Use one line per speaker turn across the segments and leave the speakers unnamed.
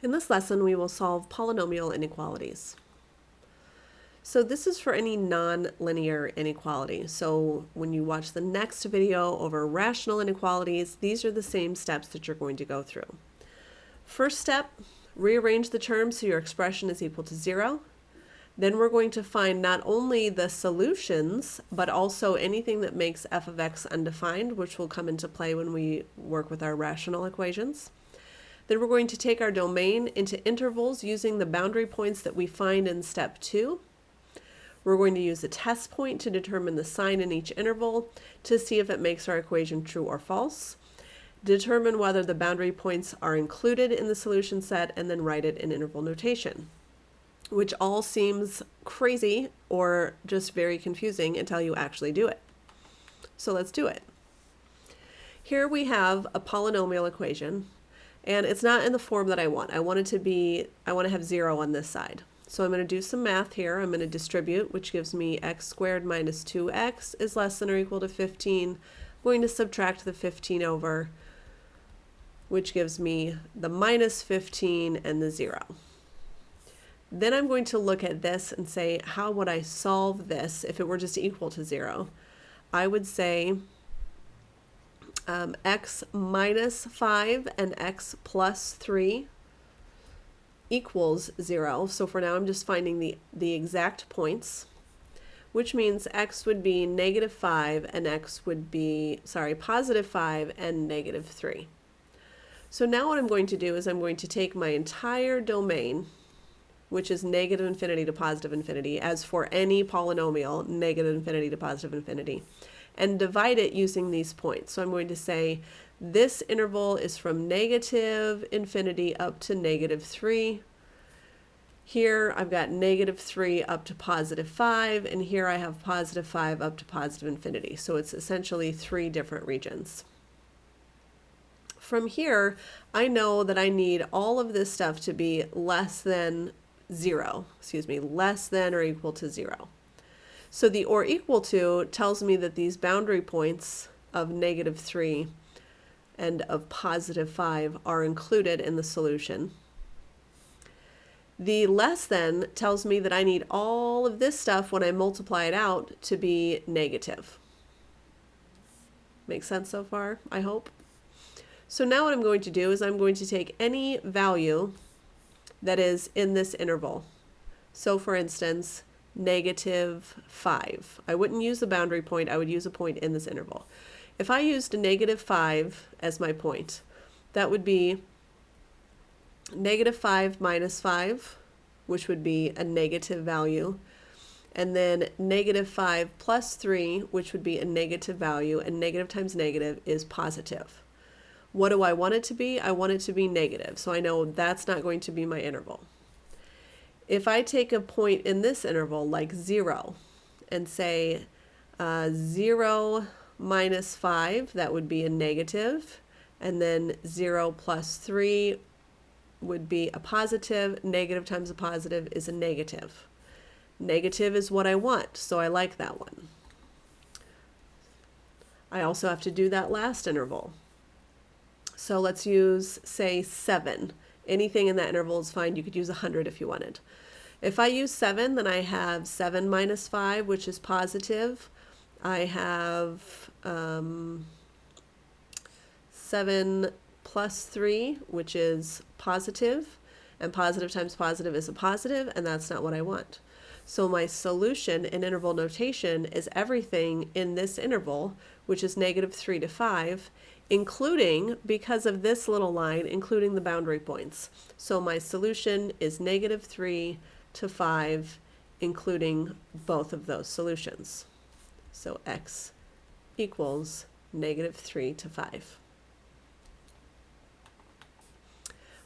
In this lesson, we will solve polynomial inequalities. So this is for any non-linear inequality. So when you watch the next video over rational inequalities, these are the same steps that you're going to go through. First step, rearrange the terms so your expression is equal to 0. Then we're going to find not only the solutions, but also anything that makes f of x undefined, which will come into play when we work with our rational equations. Then we're going to take our domain into intervals using the boundary points that we find in step 2. We're going to use a test point to determine the sign in each interval to see if it makes our equation true or false. Determine whether the boundary points are included in the solution set, and then write it in interval notation, which all seems crazy or just very confusing until you actually do it. So let's do it. Here we have a polynomial equation. And it's not in the form that I want. I want to have 0 on this side. So I'm going to do some math here. I'm going to distribute, which gives me x squared minus 2x is less than or equal to 15. I'm going to subtract the 15 over, which gives me the minus 15 and the 0. Then I'm going to look at this and say, how would I solve this if it were just equal to 0? I would say x minus 5 and x plus 3 equals 0. So for now I'm just finding the exact points, which means x would be negative 5 and x would be, positive 5 and negative 3. So now what I'm going to do is I'm going to take my entire domain, which is negative infinity to positive infinity, as for any polynomial, negative infinity to positive infinity, and divide it using these points. So I'm going to say this interval is from negative infinity up to negative 3. Here I've got negative 3 up to positive 5, and here I have positive 5 up to positive infinity. So it's essentially 3 different regions. From here, I know that I need all of this stuff to be less than 0, less than or equal to 0. So the or equal to tells me that these boundary points of negative 3 and of positive 5 are included in the solution. The less than tells me that I need all of this stuff when I multiply it out to be negative. Makes sense so far, I hope? So now what I'm going to do is I'm going to take any value that is in this interval. So for instance, negative 5. I wouldn't use the boundary point, I would use a point in this interval. If I used a negative 5 as my point, that would be negative 5 minus 5, which would be a negative value, and then negative 5 plus 3, which would be a negative value, and negative times negative is positive. What do I want it to be? I want it to be negative, so I know that's not going to be my interval. If I take a point in this interval, like 0, and say 0 minus 5, that would be a negative, and then 0 plus 3 would be a positive. Negative times a positive is a negative. Negative is what I want, so I like that one. I also have to do that last interval. So let's use, say, 7. Anything in that interval is fine. You could use 100 if you wanted. If I use 7, then I have 7 minus 5, which is positive. I have 7 plus 3, which is positive. And positive times positive is a positive, and that's not what I want. So my solution in interval notation is everything in this interval, which is negative 3 to 5, including, because of this little line, including the boundary points. So my solution is negative 3 to 5, including both of those solutions. So x equals negative 3 to 5.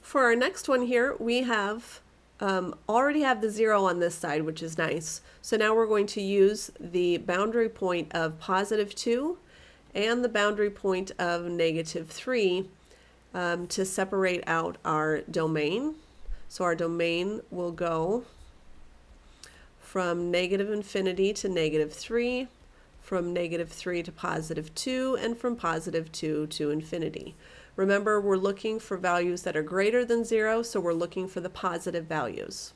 For our next one here, we have already have the 0 on this side, which is nice. So now we're going to use the boundary point of positive 2 and the boundary point of negative 3 to separate out our domain. So our domain will go from negative infinity to negative 3, from negative 3 to positive 2, and from positive 2 to infinity. Remember, we're looking for values that are greater than 0, so we're looking for the positive values.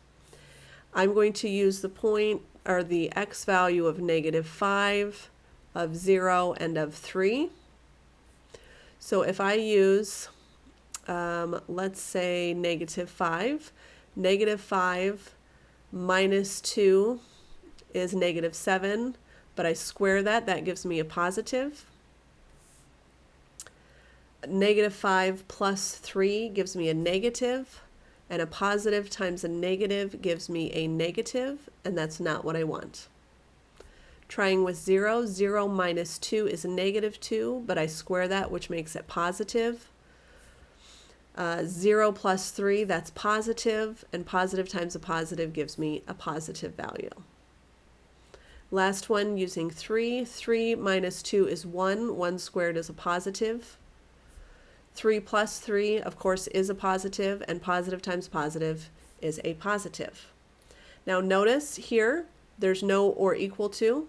I'm going to use the point or the x value of -5, of 0, and of 3. So if I use, let's say -5, -5 minus 2 is -7, but I square that, that gives me a positive. -5 plus 3 gives me a negative, and a positive times a negative gives me a negative, and that's not what I want. Trying with 0, 0 minus 2 is -2, but I square that, which makes it positive. 0 plus 3, that's positive, and positive times a positive gives me a positive value. Last one, using 3. 3 minus 2 is 1. 1 squared is a positive. 3 plus 3, of course, is a positive, and positive times positive is a positive. Now notice here, there's no or equal to,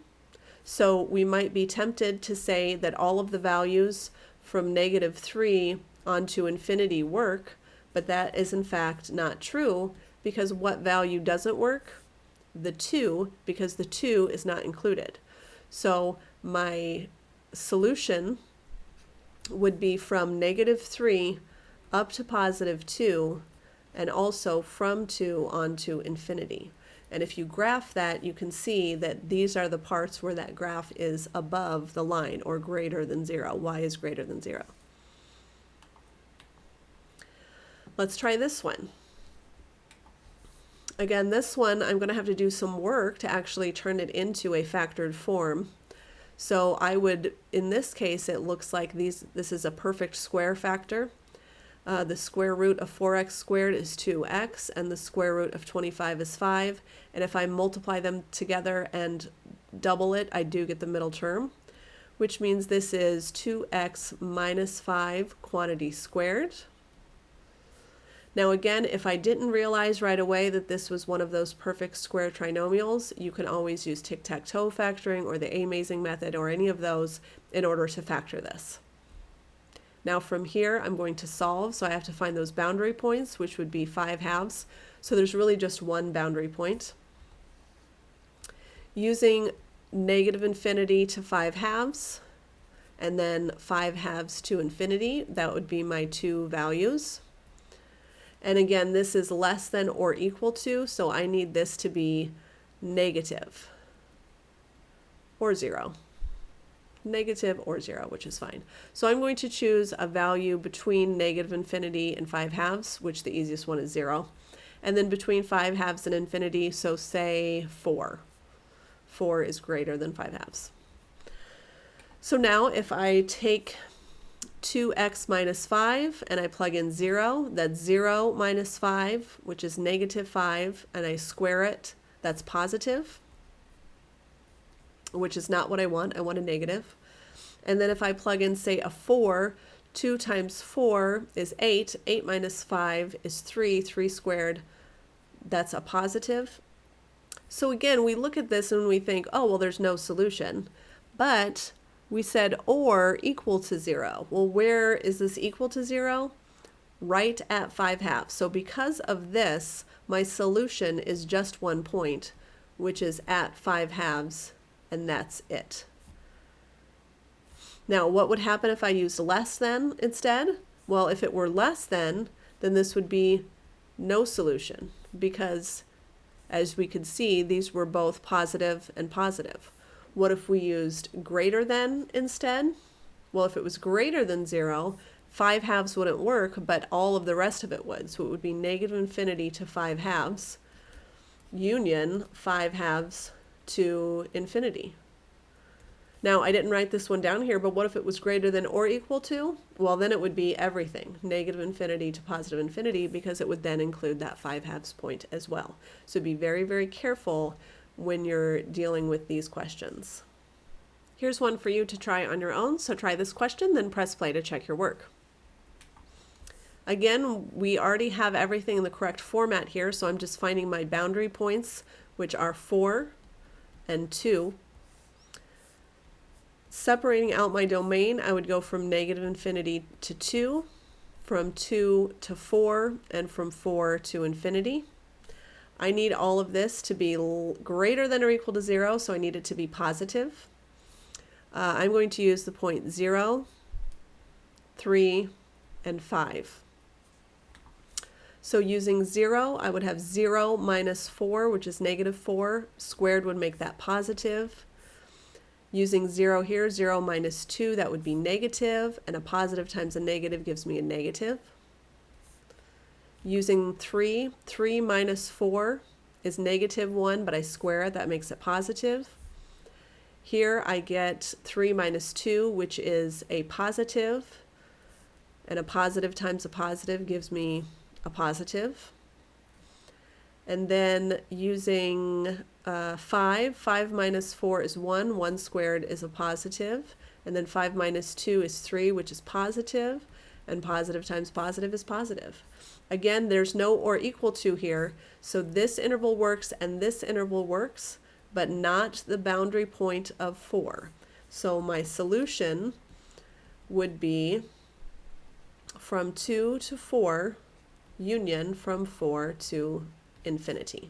so we might be tempted to say that all of the values from -3 onto infinity work, but that is in fact not true, because what value doesn't work? The 2, because the 2 is not included. So my solution would be from -3 up to +2, and also from 2 onto infinity. And if you graph that, you can see that these are the parts where that graph is above the line, or greater than 0. Y is greater than 0. Let's try this one. Again, this one I'm going to have to do some work to actually turn it into a factored form. So I would, in this case, it looks like this is a perfect square factor. The square root of 4x squared is 2x, and the square root of 25 is 5. And if I multiply them together and double it, I do get the middle term, which means this is 2x minus 5 quantity squared. Now again, if I didn't realize right away that this was one of those perfect square trinomials, you can always use tic-tac-toe factoring or the amazing method or any of those in order to factor this. Now from here, I'm going to solve, so I have to find those boundary points, which would be 5/2. So there's really just one boundary point. Using -infinity to 5/2, and then 5/2 to infinity, that would be my two values. And again, this is less than or equal to, so I need this to be negative or 0. Negative or 0, which is fine. So I'm going to choose a value between -infinity and 5/2, which the easiest one is 0. And then between 5/2 and infinity, so say 4. 4 is greater than 5/2. So now if I take 2x minus 5 and I plug in 0, that's 0 minus 5, which is -5, and I square it, that's positive, which is not what I want. I want a negative. And then if I plug in, say, a 4, 2 times 4 is 8. 8 minus 5 is 3. 3 squared, that's a positive. So again, we look at this and we think, oh, well, there's no solution. But we said or equal to 0. Well, where is this equal to 0? Right at 5/2. So because of this, my solution is just one point, which is at 5/2, and that's it. Now, what would happen if I used less than instead? Well, if it were less than, then this would be no solution, because as we could see, these were both positive and positive. What if we used greater than instead? Well, if it was greater than 0, 5/2 wouldn't work, but all of the rest of it would. So it would be -infinity to 5/2, union 5/2 to infinity. Now, I didn't write this one down here, but what if it was greater than or equal to? Well, then it would be everything, -infinity to positive infinity, because it would then include that 5/2 point as well. So be very, very careful when you're dealing with these questions. Here's one for you to try on your own. So try this question, then press play to check your work. Again, we already have everything in the correct format here, so I'm just finding my boundary points, which are 4 and 2. Separating out my domain, I would go from -infinity to 2. from 2 to 4, and from 4 to infinity. I need all of this to be greater than or equal to 0, so I need it to be positive. I'm going to use the point 0, 3, and 5. So using 0, I would have 0 minus 4, which is negative 4. Squared would make that positive. Using 0 here, 0 minus 2, that would be negative, and a positive times a negative gives me a negative. Using 3, 3 minus 4 is negative 1, but I square it, that makes it positive. Here I get 3 minus 2, which is a positive, and a positive times a positive gives me a positive. And then using 5 minus 4 is 1, 1 squared is a positive, and then 5 minus 2 is 3, which is positive, and positive times positive is positive. Again, there's no or equal to here, so this interval works and this interval works, but not the boundary point of 4. So my solution would be from 2 to 4, union from 4 to infinity.